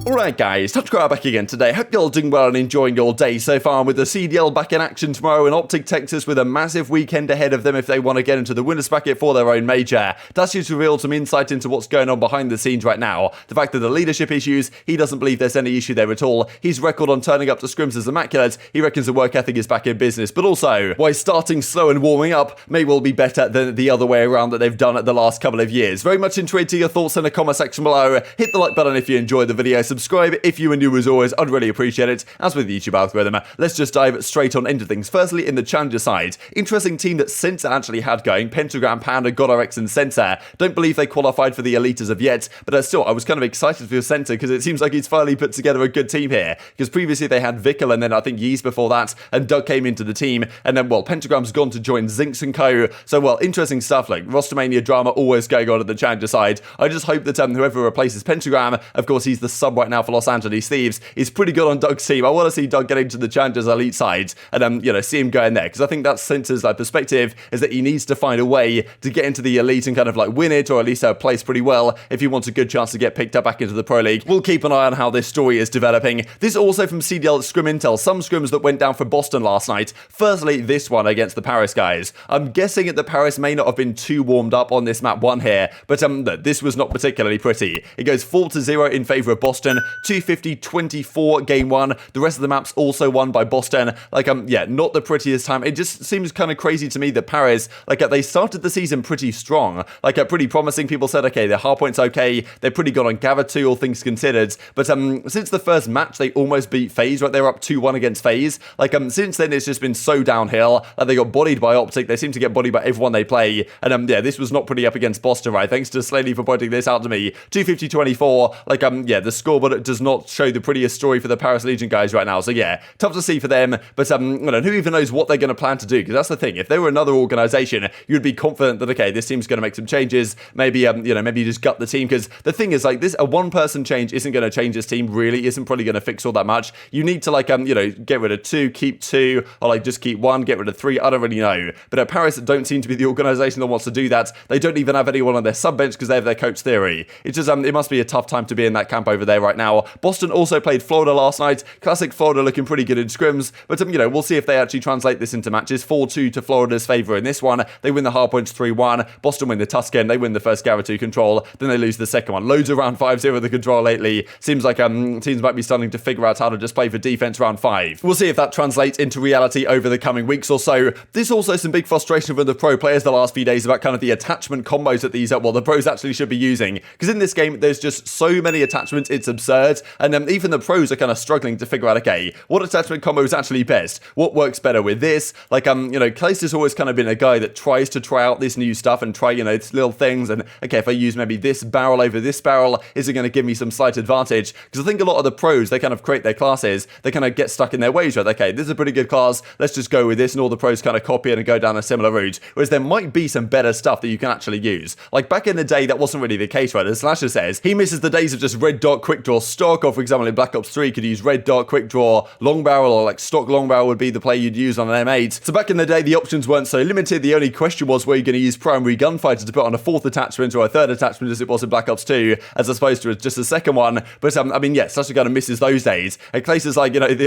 Alright guys, TacticalRab back again today. Hope you're all doing well and enjoying your day so far, with the CDL back in action tomorrow and OpTic Texas with a massive weekend ahead of them if they want to get into the winners bracket for their own major. Dashy's revealed some insight into what's going on behind the scenes right now. The fact that the leadership issues, he doesn't believe there's any issue there at all. His record on turning up to scrims is immaculate. He reckons the work ethic is back in business, but also why starting slow and warming up may well be better than the other way around that they've done at the last couple of years. Very much intrigued to your thoughts in the comment section below. Hit the like button if you enjoyed the video. Subscribe if you are new as always. I'd really appreciate it. As with the YouTube algorithm, let's just dive straight on into things. Firstly, in the challenger side, interesting team that Sensor actually had going. Pentagram, Panda, GodRx and Sensor. Don't believe they qualified for the elite as of yet, but still, I was kind of excited for Sensor because it seems like he's finally put together a good team here. Because previously they had Vickle and then I think Yeez before that, and Doug came into the team, and then, well, Pentagram's gone to join Zinx and Co. So, well, interesting stuff, like Rostermania drama always going on at the challenger side. I just hope that whoever replaces Pentagram, of course he's the sub right now for Los Angeles Thieves, is pretty good on Doug's team. I want to see Doug get into the challengers elite side and see him going there, because I think that's Sensor's perspective, is that he needs to find a way to get into the elite and kind of win it, or at least place pretty well if he wants a good chance to get picked up back into the Pro League. We'll keep an eye on how this story is developing. This is also from CDL Scrim Intel, some scrims that went down for Boston last night. Firstly, this one against the Paris guys. I'm guessing that the Paris may not have been too warmed up on this map one here, but this was not particularly pretty. It goes 4-0 in favor of Boston, 250-24 game one. The rest of the maps also won by Boston. Yeah, not the prettiest time. It just seems kind of crazy to me that Paris, they started the season pretty strong, pretty promising. People said, okay, their hardpoint's okay, they're pretty good on Gather 2, all things considered, but since the first match, they almost beat FaZe, right? They were up 2-1 against FaZe. Since then, it's just been so downhill. They got bodied by OpTic, they seem to get bodied by everyone they play, and yeah, this was not pretty up against Boston, right? Thanks to Slaney for pointing this out to me. 250-24, yeah, the scoreboard does not show the prettiest story for the Paris Legion guys right now, so yeah, tough to see for them, but who even knows what they're going to plan to do, because that's the thing. If they were another organization, you'd be confident that, okay, this team's going to make some changes, maybe, maybe you just gut the team, because the thing is, this, a one-person change isn't going to change this team, really, isn't probably going to fix all that much. You need to, get rid of 2, keep 2, or, just keep 1, get rid of 3, I don't really know, but at Paris don't seem to be the organization that wants to do that. They don't even have anyone on their sub-bench because they have their coach Theory. It's just, it must be a tough time to be in that camp over there right now. Boston also played Florida last night. Classic Florida looking pretty good in scrims, but, we'll see if they actually translate this into matches. 4-2 to Florida's favor in this one. They win the hardpoints 3-1. Boston win the Tuscan. They win the first Gather 2 control. Then they lose the second one. Loads of round 5-0 the control lately. Seems like teams might be starting to figure out how to just play for defense round 5. We'll see if that translates into reality over the coming weeks or so. There's also some big frustration from the pro players the last few days about kind of the attachment combos that these, the pros actually should be using. Because in this game, there's just so many attachments, it's absurd. And even the pros are kind of struggling to figure out, okay, what attachment combo is actually best? What works better with this? Clayster's always kind of been a guy that tries to try out this new stuff and try, little things. And, okay, if I use maybe this barrel over this barrel, is it going to give me some slight advantage? Because I think a lot of the pros, they kind of create their classes, they kind of get stuck in their ways, right? Okay, this is a pretty good class, let's just go with this, and all the pros kind of copy it and go down a similar route. Whereas there might be some better stuff that you can actually use. Back in the day, that wasn't really the case, right? As Slasher says, he misses the days of just red dot quick draw stock, or for example in Black Ops 3 could use red dot quick draw long barrel, or stock long barrel would be the play you'd use on an M8. So back in the day, the options weren't so limited. The only question was, were you going to use primary gunfighter to put on a 4th attachment or a 3rd attachment as it was in Black Ops 2, as opposed to just a 2nd one. But yeah, Slasher kind of misses those days. And Clayster's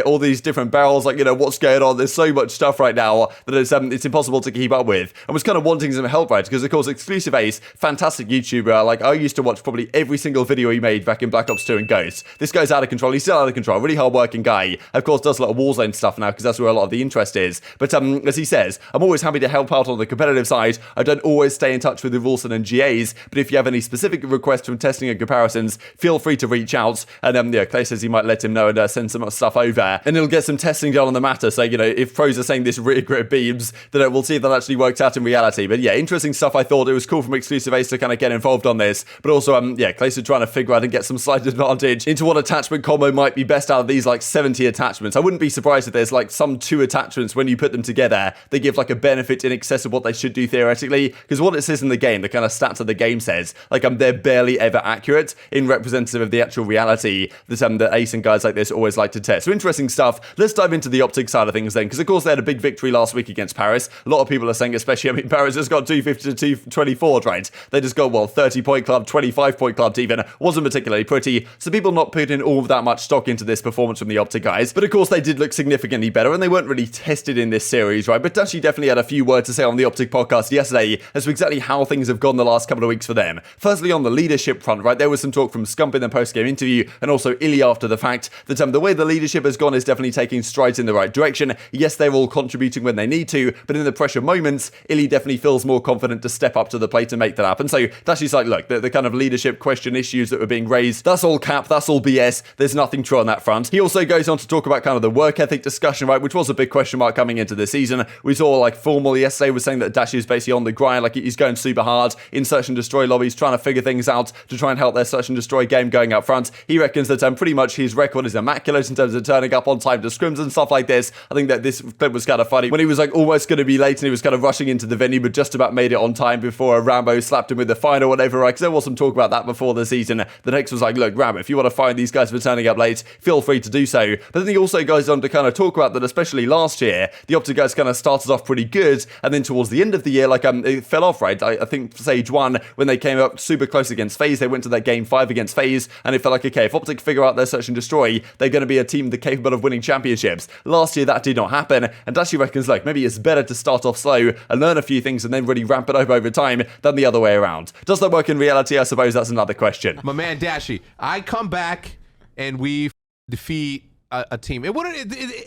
all these different barrels, what's going on? There's so much stuff right now that it's impossible to keep up with. And was kind of wanting some help, right? Because of course, Exclusive Ace, fantastic YouTuber. I used to watch probably every single video he made back in Black Ops 2 and Ghost. This guy's out of control. He's still out of control. Really hard-working guy. Of course, does a lot of Warzone stuff now because that's where a lot of the interest is. But as he says, I'm always happy to help out on the competitive side. I don't always stay in touch with the Wilson and GAs, but if you have any specific requests from testing and comparisons, feel free to reach out. And Clay says he might let him know and send some stuff over, and he'll get some testing done on the matter. So if pros are saying this rear grip beams, then we'll see if that actually works out in reality. But yeah, interesting stuff. I thought it was cool from Exclusive Ace to kind of get involved on this, but also Clayster trying to figure out and get some slight advantage into what attachment combo might be best out of these 70 attachments. I wouldn't be surprised if there's some 2 attachments when you put them together, they give a benefit in excess of what they should do theoretically, because what it says in the game, the kind of stats of the game says, they're barely ever accurate in representative of the actual reality that Ace and guys like this always like to test. So interesting stuff. Let's dive into the OpTic side of things then, because of course they had a big victory last week against Paris. A lot of people are saying, especially, Paris just got 250 to 224, right? They just got, 30-point club, 25-point club even. Wasn't particularly pretty. So people not putting all of that much stock into this performance from the OpTic guys. But of course, they did look significantly better, and they weren't really tested in this series, right? But Dashy definitely had a few words to say on the OpTic podcast yesterday as to exactly how things have gone the last couple of weeks for them. Firstly, on the leadership front, right? There was some talk from Scump in the post-game interview, and also Illy after the fact, that the way the leadership has gone is definitely taking strides in the right direction. Yes, they're all contributing when they need to, but in the pressure moments, Illy definitely feels more confident to step up to the plate and make that happen. So Dashy's like, look, the kind of leadership question issues that were being raised, that's all cap, that's all BS, there's nothing true on that front. He also goes on to talk about kind of the work ethic discussion, right, which was a big question mark coming into the season. We saw like Formal yesterday was saying that Dashy is basically on the grind, like he's going super hard in search and destroy lobbies, trying to figure things out to try and help their search and destroy game going up front. He reckons that pretty much his record is immaculate in terms of turning up on time to scrims and stuff like this. I think that this clip was kind of funny when he was like almost going to be late and he was kind of rushing into the venue, but just about made it on time before Rambo slapped him with the fine or whatever, right? Because there was some talk about that before the season. The next was like, look, Rambo, if you want to fine these guys for turning up late, feel free to do so. But then he also goes on to kind of talk about that, especially last year, the OpTic guys kind of started off pretty good, and then towards the end of the year, like it fell off, right? I think Stage 1, when they came up super close against FaZe, they went to that game 5 against FaZe, and it felt like, okay, if OpTic figure out their search and destroy, they're going to be a team that capable of winning championships. Last year, that did not happen, and Dashy reckons, like, maybe it's better to start off slow and learn a few things and then really ramp it up over time than the other way around. Does that work in reality? I suppose that's another question. My man Dashy, I come back and we defeat a team. It wouldn't,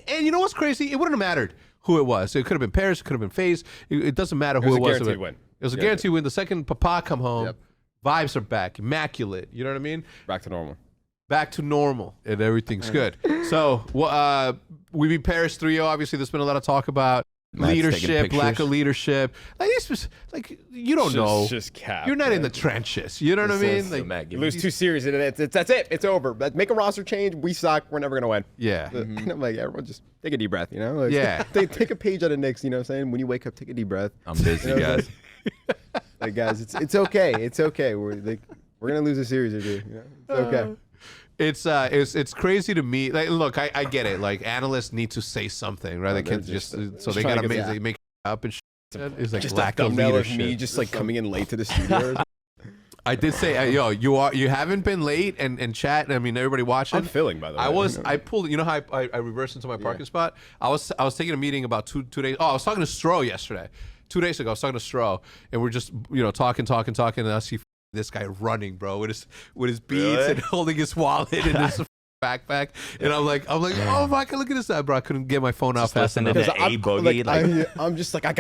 and you know what's crazy? It wouldn't have mattered who it was. It could have been Paris, it could have been FaZe. It doesn't matter who it was. Guaranteed win. It was a guaranteed win. The second Papa come home, vibes are back, immaculate. You know what I mean? Back to normal. Back to normal, and everything's good. So, we beat Paris 3-0. Obviously, there's been a lot of talk about leadership, lack of leadership. Like this, like you don't know. Just cap. You're not in the trenches. You know what I mean? Like, Mack, you lose 2 series and that's it. It's over. Make a roster change. We suck. We're never gonna win. Yeah. And I'm like, everyone just take a deep breath. You know? Like, yeah. Take a page out of Knicks. You know what I'm saying? When you wake up, take a deep breath. I'm busy, guys. Like guys, it's okay. It's okay. We're gonna lose a series or two. You know? It's okay. It's crazy to me. Like, look, I get it. Like, analysts need to say something, right? They can't just so they gotta make it up and shit. It's like just lack a of thumbnail leadership. of me just like coming in late to the studio. I did say, yo, you haven't been late and chat. I mean, everybody watching. I'm filling, by the way. I pulled. You know how I reversed into my parking spot. I was taking a meeting about two days. Oh, I was talking to Stro yesterday. 2 days ago, I was talking to Stro, and we're just talking, and I see this guy running, bro, with his beats and holding his wallet and his backpack, and I'm like, oh my god, look at this guy, bro. I couldn't get my phone out fast enough. I'm just like, I'm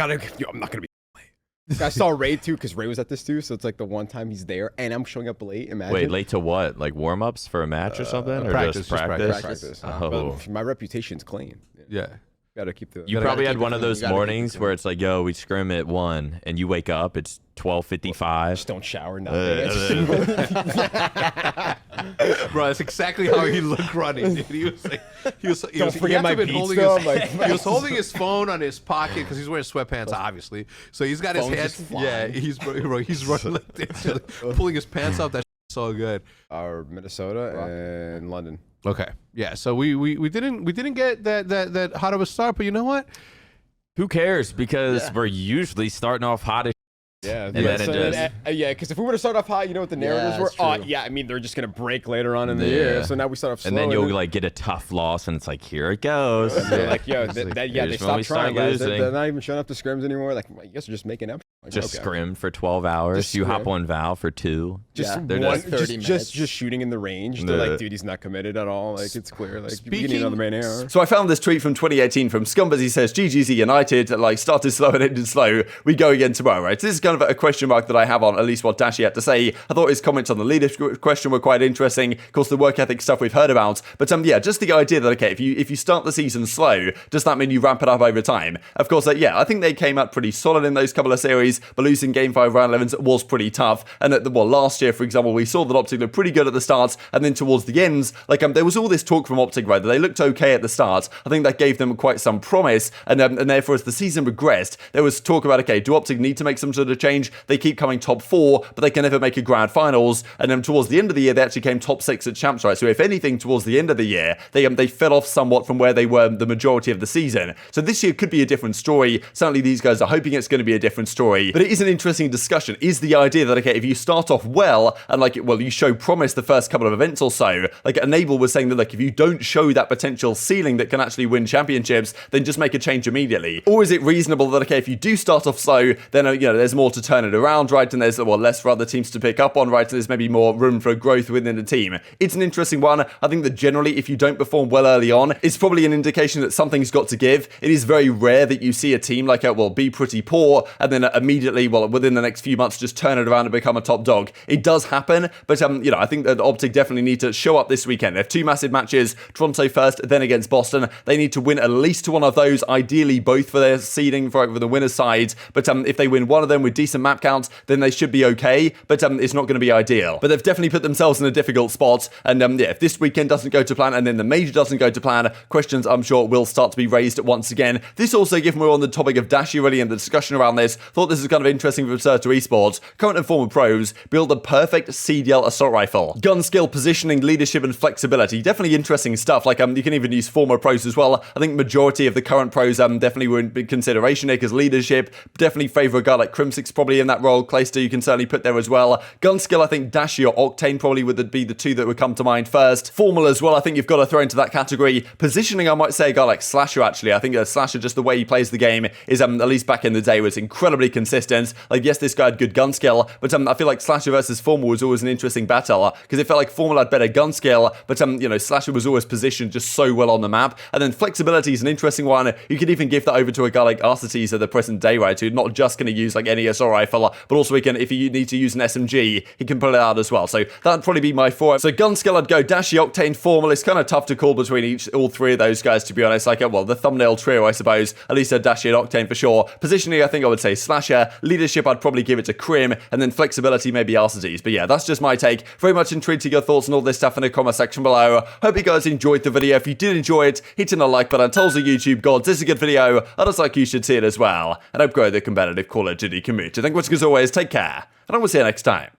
not gonna be late. I saw Ray too, because Ray was at this too, so it's like the one time he's there, and I'm showing up late. Imagine. Wait, late to what? Like warm-ups for a match or something, or practice, just practice? Practice. Oh. But my reputation's clean. Yeah. Gotta keep the. You probably had one of those mornings where it's like, yo, we scrim at 1, and you wake up, it's 12:55. Just don't shower, nothing. Bro, that's exactly how he looked running. Dude. He was holding his phone on his pocket because he's wearing sweatpants, obviously. So he's got his hands. Yeah, he's running like this, pulling his pants off. That's so good. Minnesota and London. Okay, yeah. So we didn't get that hot of a start, but you know what? Who cares? Because we're usually starting off hot as Yeah, and then it just because if we were to start off high, you know what the narratives were? Oh, yeah, I mean, they're just going to break later on in the year. So now we start off slow. And then you'll like get a tough loss, and it's like, here it goes. Like, yo, they stopped trying, guys. They're not even showing up to scrims anymore. Like, you guys are just making up. Like, just scrim for 12 hours. You hop on Val for 2. They're just 30 minutes. Just shooting in the range. They're like, dude, he's not committed at all. Like, it's clear. Like, we need another main AR. So I found this tweet from 2018 from Scumbers. He says, GGZ United, like, started slow and ended slow. We go again tomorrow, right? So this is kind of a question mark that I have on at least what Dashy had to say. I thought his comments on the leadership question were quite interesting. Of course, the work ethic stuff we've heard about. But yeah, just the idea that, okay, if you start the season slow, does that mean you ramp it up over time? Of course, I think they came out pretty solid in those couple of series, but losing Game 5 round 11s was pretty tough. And last year, for example, we saw that OpTic looked pretty good at the start, and then towards the ends, there was all this talk from OpTic, right, that they looked okay at the start. I think that gave them quite some promise, and therefore, as the season progressed, there was talk about, okay, do OpTic need to make some sort of change? They keep coming top 4, but they can never make a grand finals. And then towards the end of the year, they actually came top 6 at champs, right? So if anything, towards the end of the year, they fell off somewhat from where they were the majority of the season. So this year could be a different story. Certainly, these guys are hoping it's going to be a different story. category. But it is an interesting discussion. Is the idea that, okay, if you start off well and like, well, you show promise the first couple of events or so, like Enable was saying that, like, if you don't show that potential ceiling that can actually win championships, then just make a change immediately. Or is it reasonable that, okay, if you do start off slow, then, there's more to turn it around, right? And there's, less for other teams to pick up on, right? So there's maybe more room for growth within the team. It's an interesting one. I think that generally, if you don't perform well early on, it's probably an indication that something's got to give. It is very rare that you see a team like, be pretty poor and then immediately, within the next few months, just turn it around and become a top dog. It does happen, but, I think that OpTic definitely need to show up this weekend. They have two massive matches, Toronto first, then against Boston. They need to win at least one of those, ideally both for their seeding for the winner's side. But if they win one of them with decent map counts, then they should be okay, but it's not going to be ideal. But they've definitely put themselves in a difficult spot, and if this weekend doesn't go to plan and then the major doesn't go to plan, questions I'm sure will start to be raised once again. This also, given we're on the topic of Dashy really and the discussion around this, thought this is kind of interesting for Versato Esports. Current and former pros build the perfect CDL assault rifle. Gun skill, positioning, leadership, and flexibility. Definitely interesting stuff. Like, you can even use former pros as well. I think majority of the current pros definitely were in big consideration here because leadership. Definitely favor a guy like Crimsix probably in that role. Clayster you can certainly put there as well. Gun skill, I think Dashy or Octane probably would be the two that would come to mind first. Formal as well, I think you've got to throw into that category. Positioning, I might say a guy like Slasher actually. I think Slasher, just the way he plays the game, is at least back in the day, was incredibly consistent. Like, yes, this guy had good gun skill, but I feel like Slasher versus Formal was always an interesting battle because it felt like Formal had better gun skill, but Slasher was always positioned just so well on the map. And then flexibility is an interesting one. You could even give that over to a guy like Arcitys at the present day, right? Who's not just going to use like any assault rifle, but also he can, if you need to use an SMG, he can pull it out as well. So that'd probably be my four. So gun skill, I'd go Dashy, Octane, Formal. It's kind of tough to call between all three of those guys, to be honest. Like, the thumbnail trio, I suppose. At least a Dashy and Octane for sure. Positioning, I think I would say Slasher. Leadership, I'd probably give it to Crim, and then flexibility, maybe Arcitys. But yeah, that's just my take. Very much intrigued to your thoughts on all this stuff in the comment section below. Hope you guys enjoyed the video. If you did enjoy it, hit in the like button. Tells the YouTube gods this is a good video. I just like you should see it as well. And hope grow the competitive Call of Duty community. Thank you much as always. Take care, and I will see you next time.